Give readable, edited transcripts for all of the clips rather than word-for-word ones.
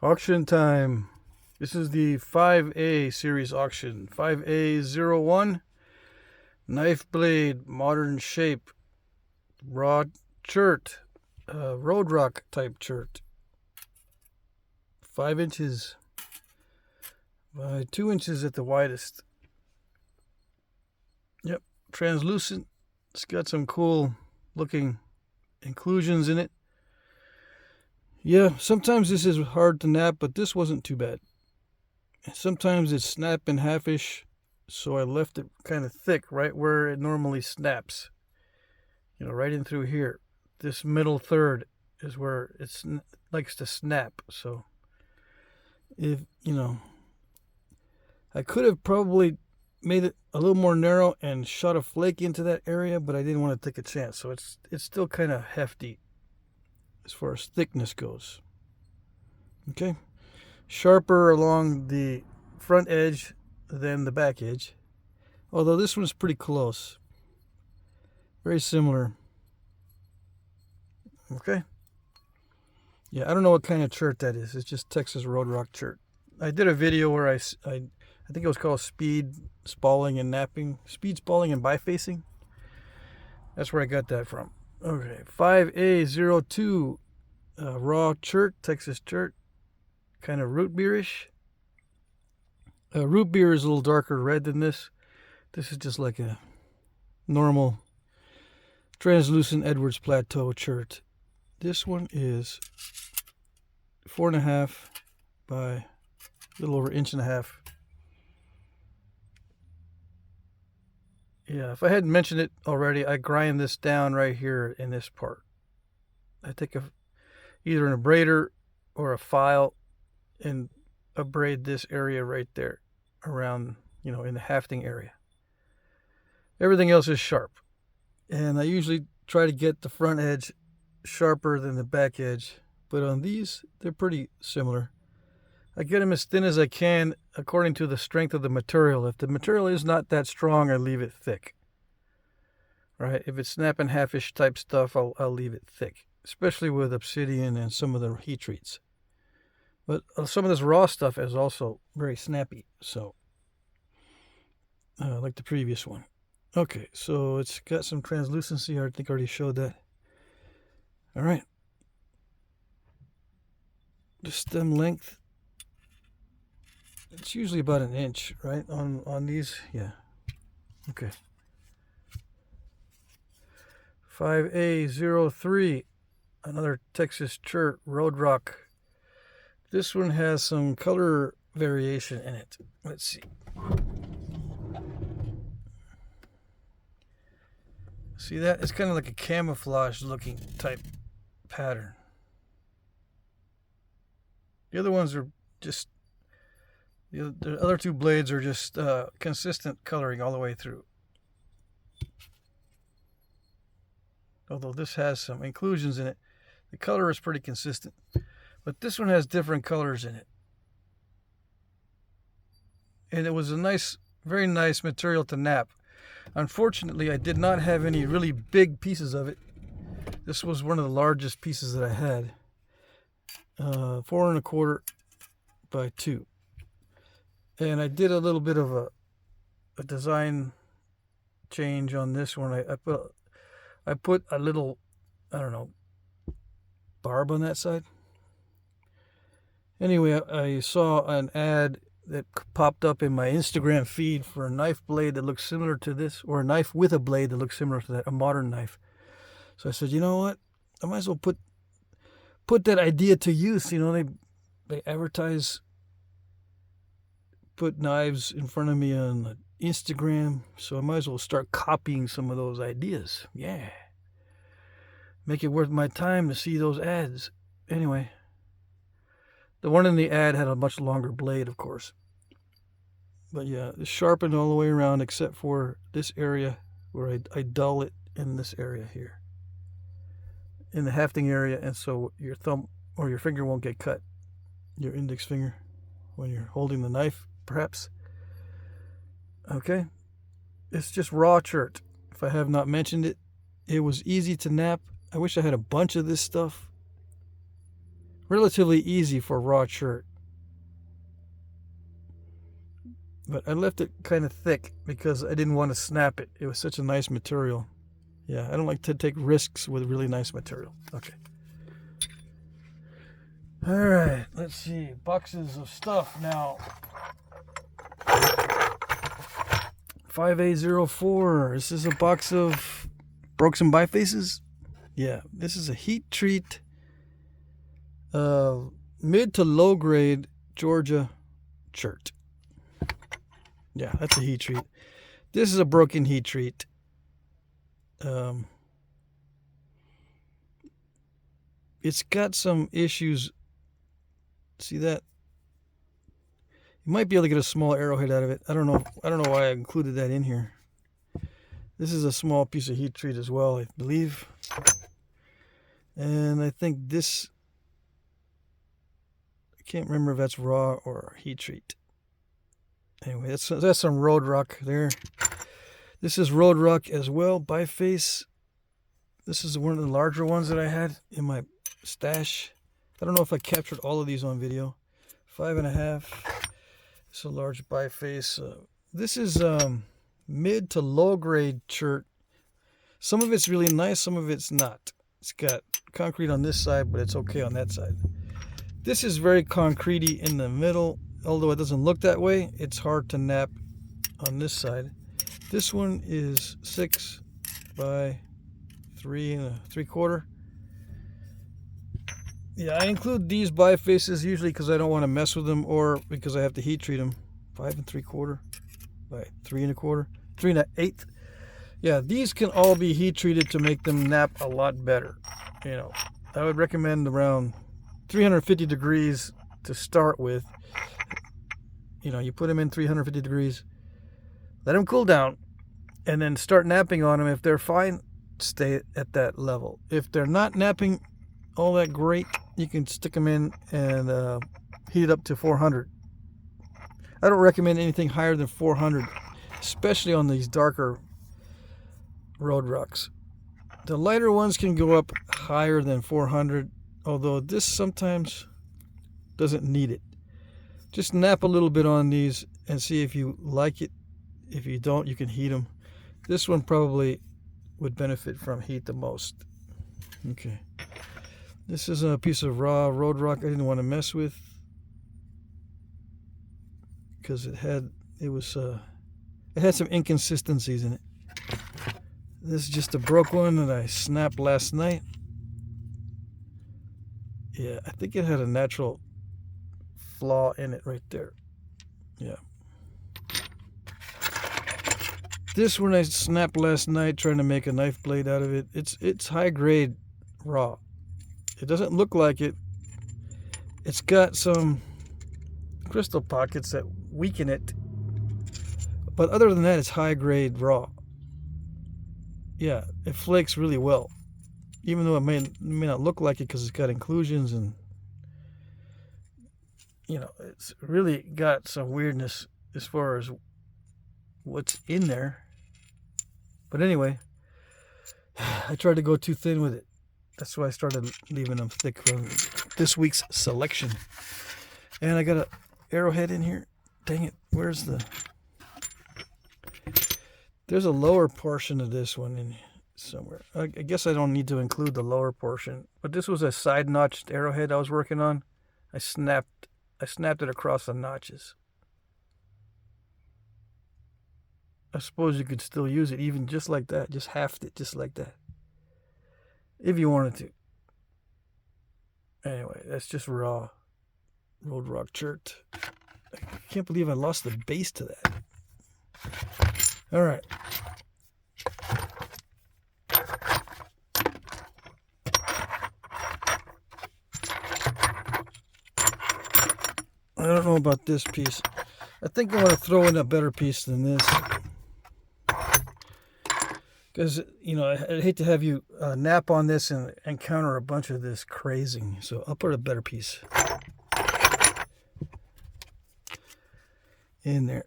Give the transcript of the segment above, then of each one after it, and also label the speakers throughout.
Speaker 1: Auction time. This is the 5A series auction. 5A01. Knife blade, modern shape. Raw chert. Road rock type chert. 5 inches by 2 inches at the widest. Yep, translucent. It's got some cool looking inclusions in it. Yeah, sometimes this is hard to knap, but this wasn't too bad. Sometimes it's snap and half-ish, so I left it kind of thick right where it normally snaps. Right in through here. This middle third is where it likes to snap. So, I could have probably made it a little more narrow and shot a flake into that area, but I didn't want to take a chance. So it's still kind of hefty as far as thickness goes. Okay. Sharper along the front edge than the back edge. Although this one's pretty close. Very similar. Okay. Yeah, I don't know what kind of chert that is. It's just Texas Road Rock chert. I did a video where I think it was called Speed Spalling and Knapping. Speed Spalling and Bifacing. That's where I got that from. Okay, 5A02 raw chert, Texas chert. Kind of root beerish. Root beer is a little darker red than this. This is just like a normal translucent Edwards Plateau chert. This one is 4.5 by a little over 1.5 inches. Yeah, if I hadn't mentioned it already, I grind this down right here in this part. I take either an abrader or a file and abrade this area right there around, in the hafting area. Everything else is sharp. And I usually try to get the front edge sharper than the back edge. But on these, they're pretty similar. I get them as thin as I can according to the strength of the material. If the material is not that strong, I leave it thick. Right? If it's snap and half-ish type stuff, I'll leave it thick. Especially with obsidian and some of the heat treats. But some of this raw stuff is also very snappy. So, like the previous one. Okay, so it's got some translucency. I think I already showed that. All right. The stem length. It's usually about 1 inch, right? On these, yeah. Okay. 5A03, another Texas chert, Road Rock. This one has some color variation in it. Let's see. See that? It's kind of like a camouflage looking type pattern. The other ones are just, the other two blades are just consistent coloring all the way through. Although this has some inclusions in it, the color is pretty consistent. But this one has different colors in it. And it was a nice, very nice material to knap. Unfortunately, I did not have any really big pieces of it. This was one of the largest pieces that I had. 4.25 by 2. And I did a little bit of a design change on this one. I put a little, I don't know, barb on that side. Anyway, I saw an ad that popped up in my Instagram feed for a knife blade that looks similar to this, or a knife with a blade that looks similar to that, a modern knife. So I said, you know what? I might as well put that idea to use. They advertise, put knives in front of me on Instagram, so I might as well start copying some of those ideas. Yeah. Make it worth my time to see those ads. Anyway. The one in the ad had a much longer blade, of course. But yeah, it's sharpened all the way around except for this area where I dull it in this area here. In the hafting area, and so your thumb or your finger won't get cut. Your index finger when you're holding the knife, perhaps. Okay. It's just raw chert. If I have not mentioned it, it was easy to knap. I wish I had a bunch of this stuff. relatively easy for raw chert. But I left it kind of thick because I didn't want to snap it. It was such a nice material. Yeah, I don't like to take risks with really nice material. Okay. All right, let's see. Boxes of stuff now. 5A04. This is a box of broken bifaces. Yeah, this is a heat treat. Mid to low grade Georgia chert. Yeah, that's a heat treat. This is a broken heat treat. It's got some issues. See that? You might be able to get a small arrowhead out of it. I don't know why I included that in here. This is a small piece of heat treat as well, I believe. And I think this, I can't remember if that's raw or heat treat. Anyway, that's some road rock there. This is road rock as well, biface. This is one of the larger ones that I had in my stash. I don't know if I captured all of these on video. 5.5. It's a large biface. This is mid to low grade chert. Some of it's really nice, some of it's not. It's got concrete on this side, but it's okay on that side. This is very concretey in the middle. Although it doesn't look that way, it's hard to nap on this side. This one is 6 by 3 3/4. Yeah, I include these bifaces usually because I don't want to mess with them or because I have to heat treat them. 5 3/4 by 3 1/4, 3 1/8. Yeah, these can all be heat treated to make them nap a lot better. You know, I would recommend around 350 degrees to start with. You know, you put them in 350 degrees, let them cool down, and then start napping on them. If they're fine, stay at that level. If they're not napping all that great, you can stick them in and heat it up to 400. I don't recommend anything higher than 400, especially on these darker road rocks. The lighter ones can go up higher than 400, although this sometimes doesn't need it. Just nap a little bit on these and see if you like it. If you don't, you can heat them. This one probably would benefit from heat the most. Okay. This is a piece of raw road rock I didn't want to mess with because it had some inconsistencies in it. This is just a broke one that I snapped last night. Yeah, I think it had a natural flaw in it right there. Yeah. This one I snapped last night trying to make a knife blade out of it. It's high grade raw. It doesn't look like it. It's got some crystal pockets that weaken it. But other than that, it's high grade raw. Yeah, it flakes really well. Even though it may not look like it because it's got inclusions and, you know, it's really got some weirdness as far as what's in there. But anyway, I tried to go too thin with it. That's why I started leaving them thick from this week's selection. And I got an arrowhead in here. Dang it, where's the... There's a lower portion of this one in somewhere. I guess I don't need to include the lower portion. But this was a side notched arrowhead I was working on. I snapped it across the notches. I suppose you could still use it even just like that. Just halved it just like that. If you wanted to. Anyway, that's just raw road rock chert. I can't believe I lost the base to that. All right. I don't know about this piece. I think I'm going to throw in a better piece than this. Because, you know, I'd hate to have you nap on this and encounter a bunch of this crazing. So I'll put a better piece in there.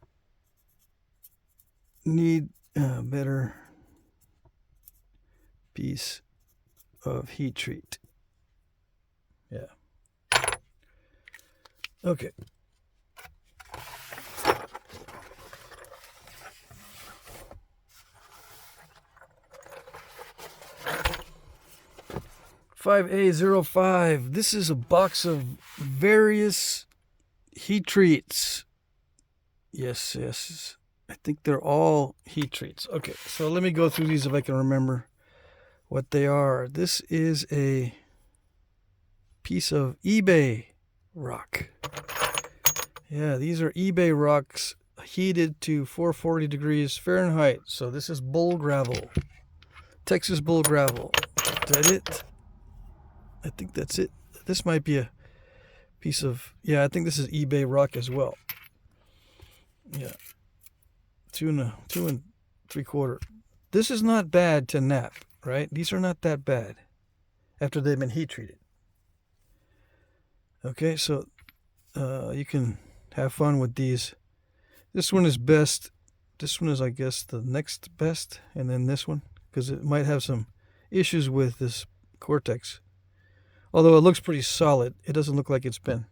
Speaker 1: Need a better piece of heat treat. Yeah. Okay. $5A05. This is a box of various heat treats. Yes, yes. I think they're all heat treats. Okay, so let me go through these if I can remember what they are. This is a piece of eBay rock. Yeah, these are eBay rocks heated to 440 degrees Fahrenheit. So this is bull gravel. Texas bull gravel. Is that it? I think that's it. This might be a piece of, yeah, I think this is eBay rock as well. Yeah. 2 3/4. This is not bad to knap, right? These are not that bad after they've been heat treated. Okay, so you can have fun with these. This one is best. This one is, I guess, the next best, and then this one, because it might have some issues with this Cortex. Although it looks pretty solid, it doesn't look like it's been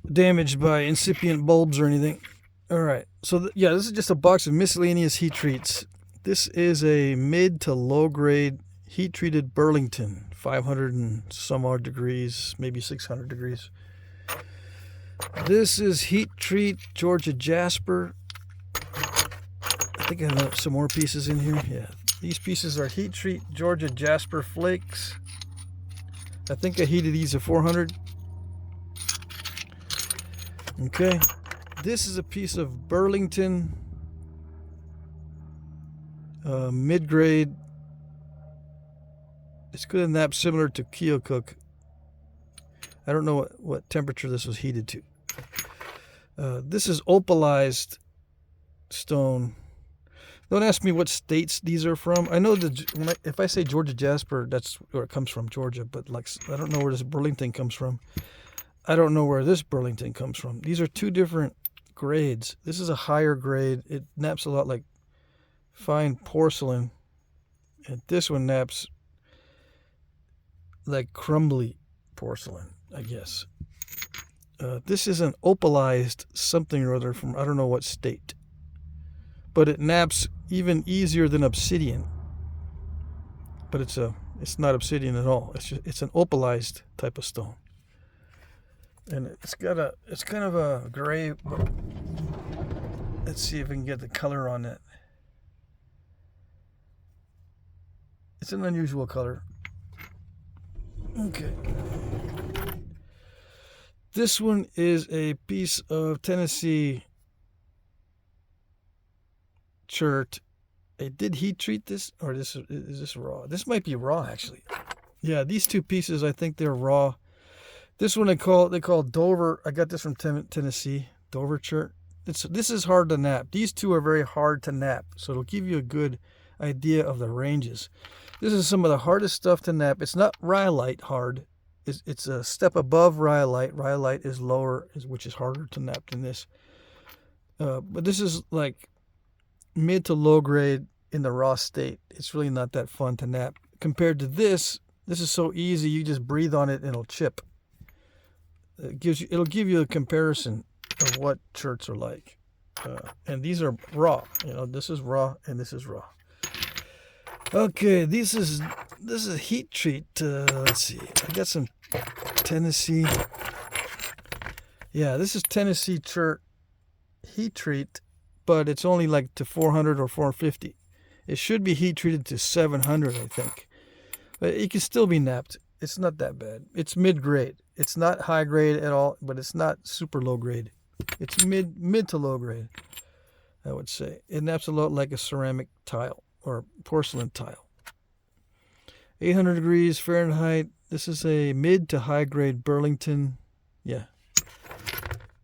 Speaker 1: damaged by incipient bulbs or anything. All right, so yeah, this is just a box of miscellaneous heat treats. This is a mid to low grade heat treated Burlington, 500 and some odd degrees, maybe 600 degrees. This is heat treat Georgia Jasper. I think I have some more pieces in here. Yeah, these pieces are heat treat Georgia Jasper Flakes. I think I heated these at 400. Okay. This is a piece of Burlington mid-grade. It's good in that, similar to Keokuk. I don't know what temperature this was heated to. This is opalized stone. Don't ask me what states these are from. I know that if I say Georgia Jasper, that's where it comes from, Georgia. But like, I don't know where this Burlington comes from. I don't know where this Burlington comes from. These are two different grades. This is a higher grade. It naps a lot like fine porcelain, and this one naps like crumbly porcelain, I guess. This is an opalized something or other from I don't know what state, but it naps even easier than obsidian. But it's not obsidian at all. It's an opalized type of stone, and it's kind of a gray. Let's see if we can get the color on it. It's an unusual color. Okay. This one is a piece of Tennessee chert. I did heat treat this, or is this raw? This might be raw, actually. Yeah, these two pieces, I think they're raw. This one they call Dover. I got this from Tennessee, Dover chert. This is hard to nap. These two are very hard to nap, so it'll give you a good idea of the ranges. This is some of the hardest stuff to nap. It's not rhyolite hard. It's a step above rhyolite. Rhyolite is lower, which is harder to nap than this. But this is like mid to low grade in the raw state. It's really not that fun to nap. Compared to this is so easy. You just breathe on it and it'll chip. It'll give you a comparison of what cherts are like. And these are raw. This is raw and this is raw. Okay, this is a heat treat. Let's see. I got some Tennessee. Yeah, this is Tennessee chert heat treat, but it's only like to 400 or 450. It should be heat treated to 700, I think. But it can still be napped. It's not that bad. It's mid-grade. It's not high grade at all, but it's not super low grade. It's mid to low grade, I would say. It naps a lot like a ceramic tile or porcelain tile. 800 degrees Fahrenheit. This is a mid to high grade Burlington. Yeah.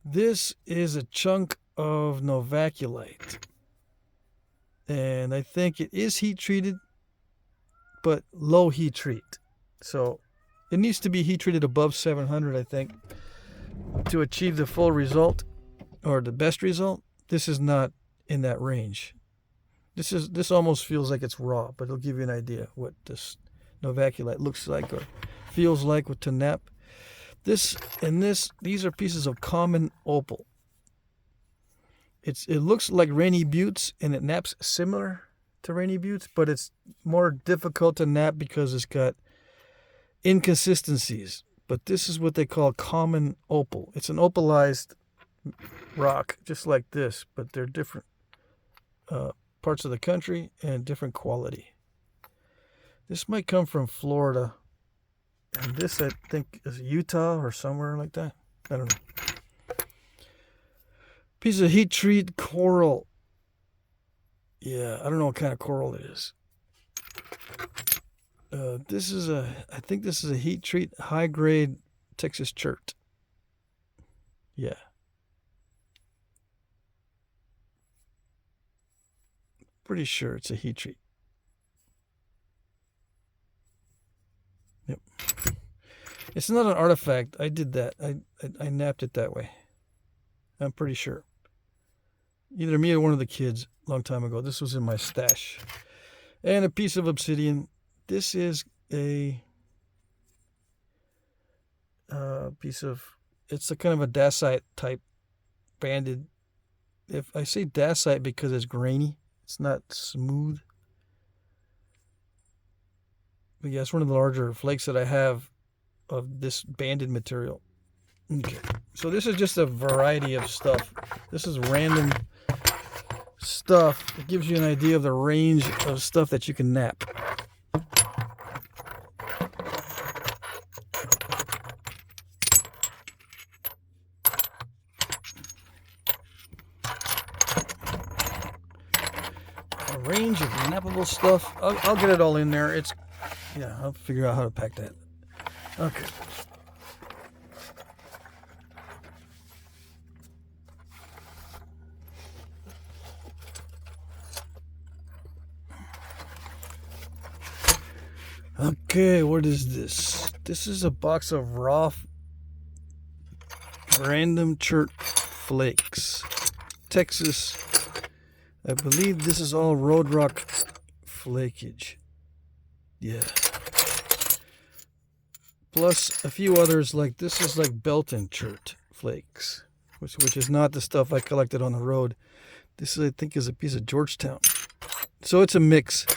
Speaker 1: This is a chunk of novaculite. And I think it is heat treated, but low heat treat. So it needs to be heat treated above 700, I think, to achieve the full result or the best result. This is not in that range. This almost feels like it's raw, but it'll give you an idea what this novaculite looks like or feels like to nap. These are pieces of common opal. It looks like rainy buttes, and it naps similar to rainy buttes, but it's more difficult to nap because it's got inconsistencies. But this is what they call common opal. It's an opalized rock, just like this, but they're different parts of the country and different quality. This might come from Florida, and this I think is Utah or somewhere like that. I don't know. Piece of heat treat coral. Yeah, I don't know what kind of coral it is. I think this is a heat treat high grade Texas chert. Yeah. Pretty sure it's a heat treat. Yep. It's not an artifact. I did that. I napped it that way. I'm pretty sure. Either me or one of the kids a long time ago. This was in my stash. And a piece of obsidian. This is a piece of, it's a kind of a dacite type banded. If I say dacite because it's grainy, it's not smooth. But yeah, it's one of the larger flakes that I have of this banded material. Okay. So this is just a variety of stuff. This is random stuff. It gives you an idea of the range of stuff that you can nap. A range of nappable stuff. I'll get it all in there. I'll figure out how to pack that. Okay. Okay, what is this? This is a box of raw random chert flakes. Texas. I believe this is all road rock flakage. Yeah. Plus a few others, like this is like Belton chert flakes, which is not the stuff I collected on the road. This I think is a piece of Georgetown. So it's a mix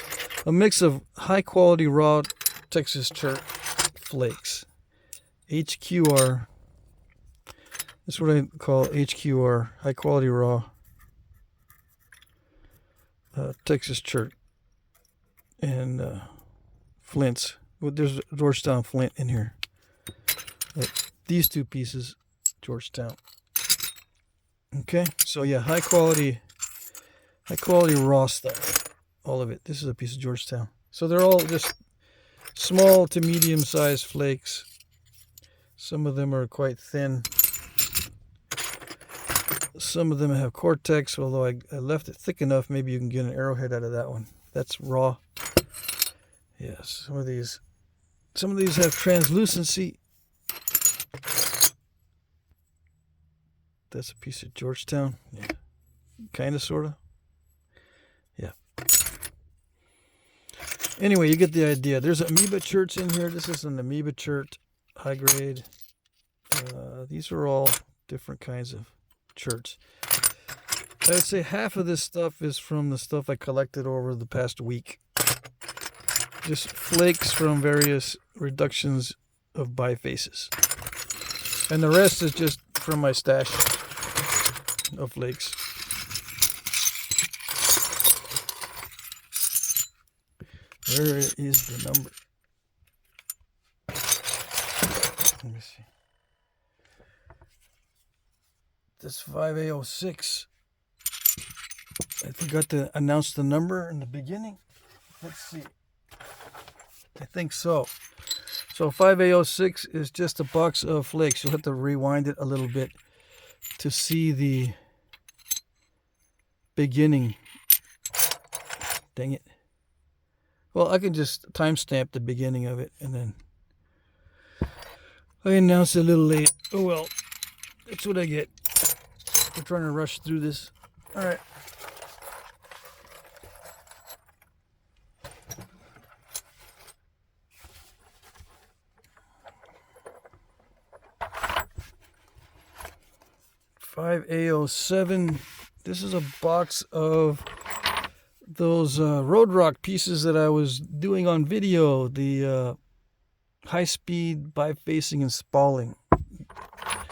Speaker 1: of high quality raw Texas chert flakes. HQR. That's what I call HQR, high quality raw Texas chert. And flints. Well, there's Georgetown flint in here. These two pieces, Georgetown. Okay, so yeah, high quality raw stuff. All of it. This is a piece of Georgetown. So they're all just small to medium sized flakes. Some of them are quite thin. Some of them have cortex, although I left it thick enough, maybe you can get an arrowhead out of that one. That's raw. Yes, some of these have translucency. That's a piece of Georgetown. Yeah. Kind of, sort of. Yeah. Anyway, you get the idea. There's amoeba cherts in here. This is an amoeba chert, high grade. These are all different kinds of cherts. I would say half of this stuff is from the stuff I collected over the past week. Just flakes from various reductions of bifaces. And the rest is just from my stash of flakes. Where is the number? Let me see. That's 5A06. I forgot to announce the number in the beginning. Let's see. I think so. So 5A06 is just a box of flakes. You'll have to rewind it a little bit to see the beginning. Dang it. Well, I can just timestamp the beginning of it, and then I announced it a little late. Oh well, that's what I get. We're trying to rush through this. All right. 5A07. This is a box of those road rock pieces that I was doing on video. The high-speed bifacing and spalling.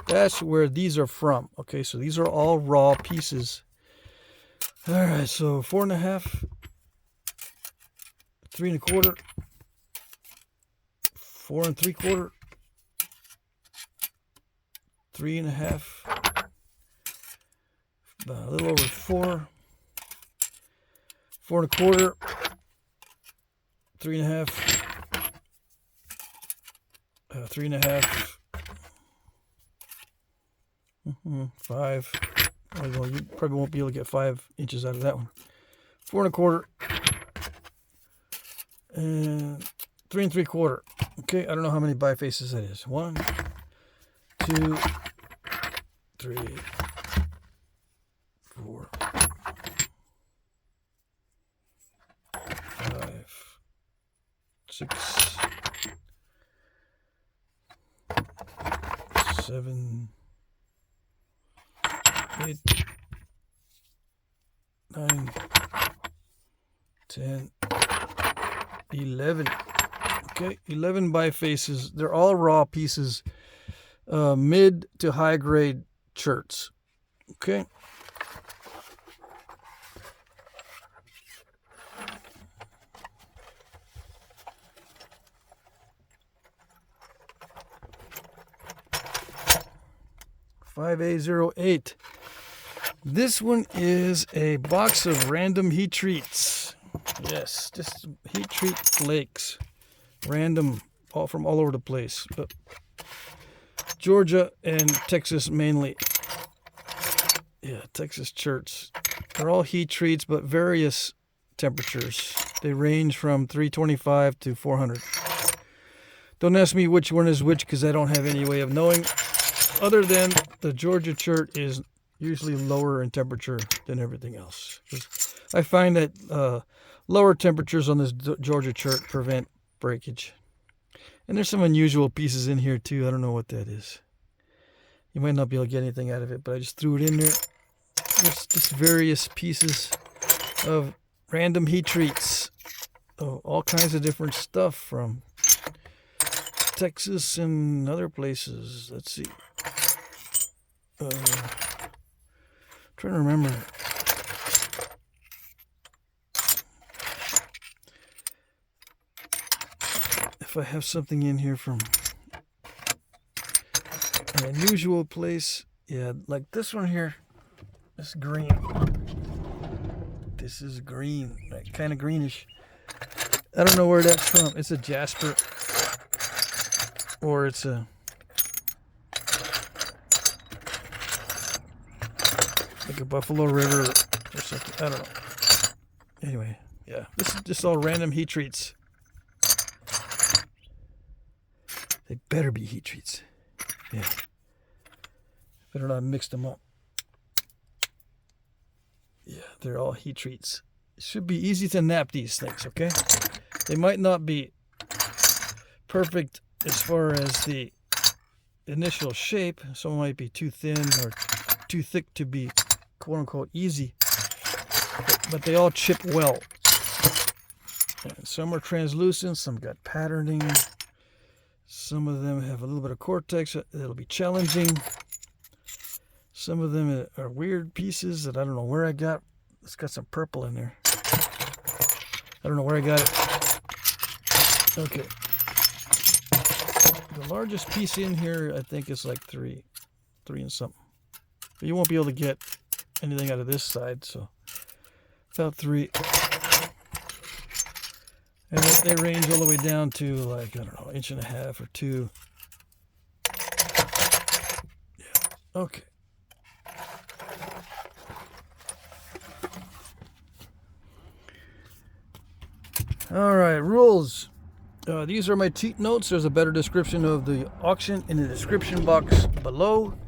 Speaker 1: That's where these are from. Okay, so these are all raw pieces. All right, so 4.5, 3 1/4, 4 3/4, 3 1/2, a little over 4, 4 1/4, 3 1/2, 3 1/2. 5. Although you probably won't be able to get 5 inches out of that one. 4 1/4 and 3 3/4. Okay, I don't know how many bifaces that is. 1, 2, 3, 4, 5, 6, 7, 8, 9, 10, 11. Okay, 11 bifaces. They're all raw pieces, mid to high grade cherts. Okay. (5A08). This one is a box of random heat treats. Yes, just heat treat flakes. Random, all from all over the place. But Georgia and Texas mainly. Yeah, Texas cherts. They're all heat treats, but various temperatures. They range from 325 to 400. Don't ask me which one is which because I don't have any way of knowing. Other than the Georgia chert is usually lower in temperature than everything else. I find that lower temperatures on this Georgia chert prevent breakage. And there's some unusual pieces in here too. I don't know what that is. You might not be able to get anything out of it, but I just threw it in there. There's just various pieces of random heat treats. Oh, all kinds of different stuff from Texas and other places. Let's see. Trying to remember. If I have something in here from an unusual place. Yeah, like this one here. This green. This is green, like kind of greenish. I don't know where that's from. It's a jasper, or it's a like a Buffalo River or something. I don't know. Anyway, yeah, this is just all random heat treats. They better be heat treats. Yeah. Better not mix them up. Yeah, they're all heat treats. It should be easy to nap these things, okay? They might not be perfect as far as the initial shape. Some might be too thin or too thick to be quote-unquote easy. But they all chip well. And some are translucent, some got patterning. Some of them have a little bit of cortex. It'll be challenging. Some of them are weird pieces that I don't know where I got. It's got some purple in there. I don't know where I got it. Okay. The largest piece in here, I think, is like 3 and something. But you won't be able to get anything out of this side, so about 3. And they range all the way down to like, I don't know, 1.5 inches or 2. Yeah. Okay. All right, rules. These are my cheat notes. There's a better description of the auction in the description box below.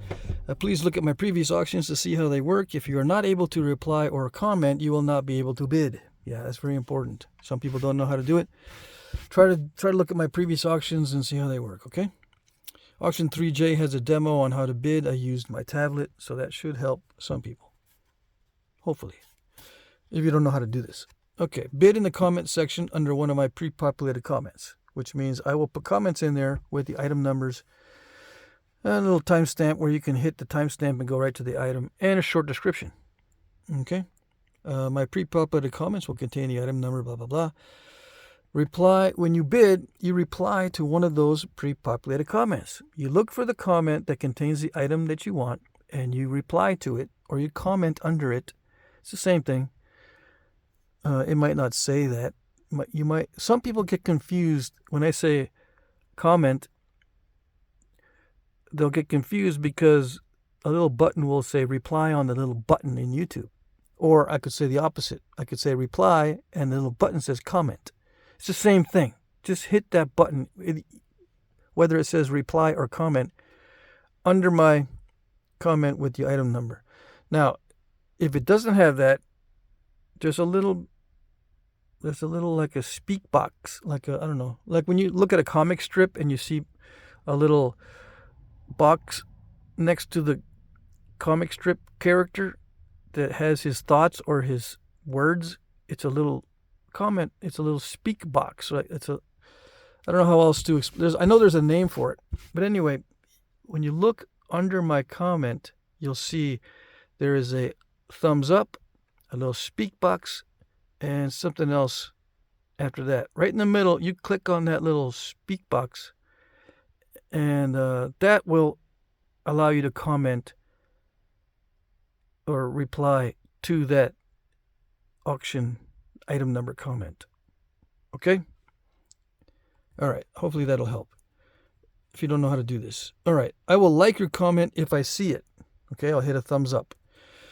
Speaker 1: Please look at my previous auctions to see how they work. If you are not able to reply or comment, you will not be able to bid. Yeah, that's very important. Some people don't know how to do it. Try to look at my previous auctions and see how they work, okay? Auction 3J has a demo on how to bid. I used my tablet, so that should help some people. Hopefully, if you don't know how to do this. Okay, bid in the comment section under one of my pre-populated comments, which means I will put comments in there with the item numbers, and a little timestamp where you can hit the timestamp and go right to the item, and a short description. Okay, my pre-populated comments will contain the item number, blah, blah, blah. Reply, when you bid, you reply to one of those pre-populated comments. You look for the comment that contains the item that you want, and you reply to it, or you comment under it. It's the same thing. It might not say that. Some people get confused when I say comment. They'll get confused because a little button will say reply on the little button in YouTube. Or I could say the opposite. I could say reply, and the little button says comment. It's the same thing. Just hit that button, whether it says reply or comment, under my comment with the item number. Now, if it doesn't have that, there's a little like a speak box, like I don't know, like when you look at a comic strip and you see a little box next to the comic strip character that has his thoughts or his words. It's a little comment. It's a little speak box. Right? I don't know how else to explain. I know there's a name for it, but anyway, when you look under my comment, you'll see there is a thumbs up, a little speak box, and something else after that. Right in the middle, you click on that little speak box, and that will allow you to comment or reply to that auction item number comment. Okay? All right. Hopefully that'll help if you don't know how to do this. All right. I will like your comment if I see it. Okay? I'll hit a thumbs up.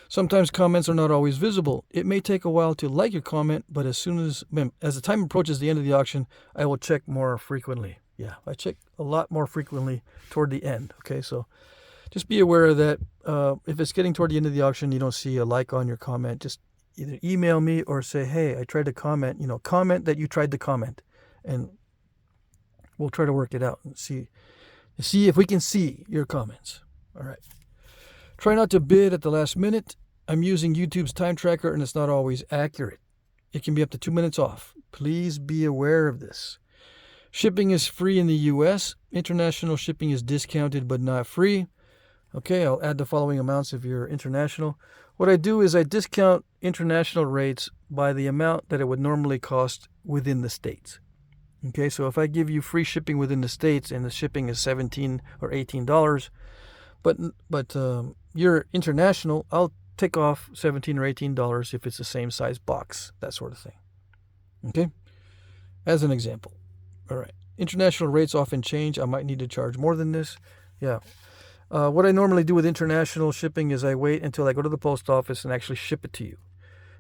Speaker 1: Sometimes comments are not always visible. It may take a while to like your comment, but as the time approaches the end of the auction, I will check more frequently. Yeah, I check a lot more frequently toward the end. Okay, so just be aware of that. If it's getting toward the end of the auction, you don't see a like on your comment, just either email me or say, hey, I tried to comment, comment that you tried to comment, and we'll try to work it out and see if we can see your comments. All right. Try not to bid at the last minute. I'm using YouTube's time tracker, and it's not always accurate. It can be up to 2 minutes off. Please be aware of this. Shipping is free in the U.S. International shipping is discounted but not free. Okay, I'll add the following amounts if you're international. What I do is I discount international rates by the amount that it would normally cost within the States. Okay, so if I give you free shipping within the States and the shipping is $17 or $18, but you're international, I'll take off $17 or $18 if it's the same size box, that sort of thing. Okay, as an example. All right, international rates often change. I might need to charge more than this. Yeah. What I normally do with international shipping is I wait until I go to the post office and actually ship it to you.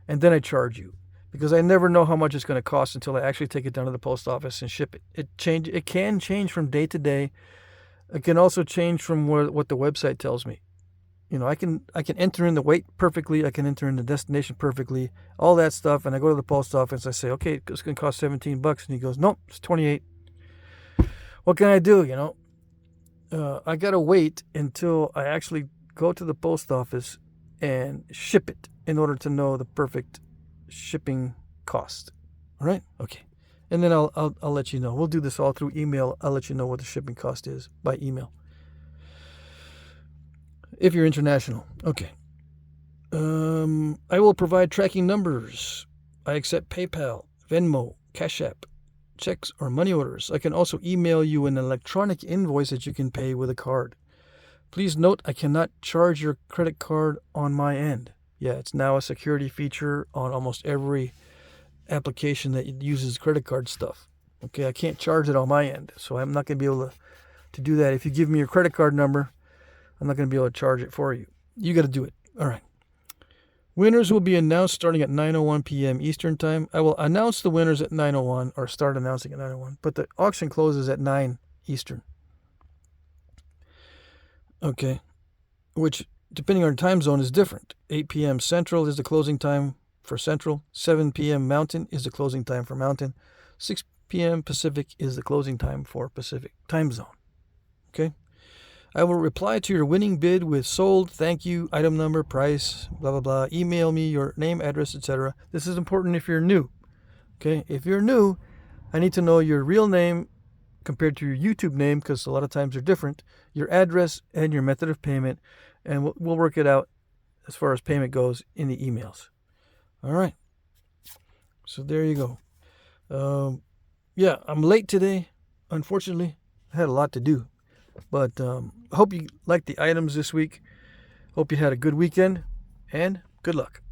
Speaker 1: And then I charge you, because I never know how much it's going to cost until I actually take it down to the post office and ship it. It can change from day to day. It can also change from what the website tells me. I can enter in the weight perfectly. I can enter in the destination perfectly, all that stuff. And I go to the post office. I say, okay, it's going to cost $17. And he goes, nope, it's $28. What can I do? I got to wait until I actually go to the post office and ship it in order to know the perfect shipping cost. All right? Okay. And then I'll let you know. We'll do this all through email. I'll let you know what the shipping cost is by email. If you're international. Okay. I will provide tracking numbers. I accept PayPal, Venmo, Cash App, checks, or money orders. I can also email you an electronic invoice that you can pay with a card. Please note, I cannot charge your credit card on my end. Yeah, it's now a security feature on almost every application that uses credit card stuff. Okay, I can't charge it on my end, so I'm not going to be able to do that. If you give me your credit card number, I'm not going to be able to charge it for you. You got to do it. All right. Winners will be announced starting at 9:01 p.m. Eastern Time. I will announce the winners at 9:01, or start announcing at 9:01, but the auction closes at 9 Eastern. Okay, which, depending on your time zone, is different. 8 p.m. Central is the closing time for Central. 7 p.m. Mountain is the closing time for Mountain. 6 p.m. Pacific is the closing time for Pacific time zone. Okay? I will reply to your winning bid with sold, thank you, item number, price, blah, blah, blah. Email me your name, address, etc. This is important if you're new. Okay, if you're new, I need to know your real name compared to your YouTube name, because a lot of times they're different, your address, and your method of payment, and we'll work it out as far as payment goes in the emails. All right. So there you go. Yeah, I'm late today, unfortunately. I had a lot to do. But I hope you liked the items this week. Hope you had a good weekend, and good luck.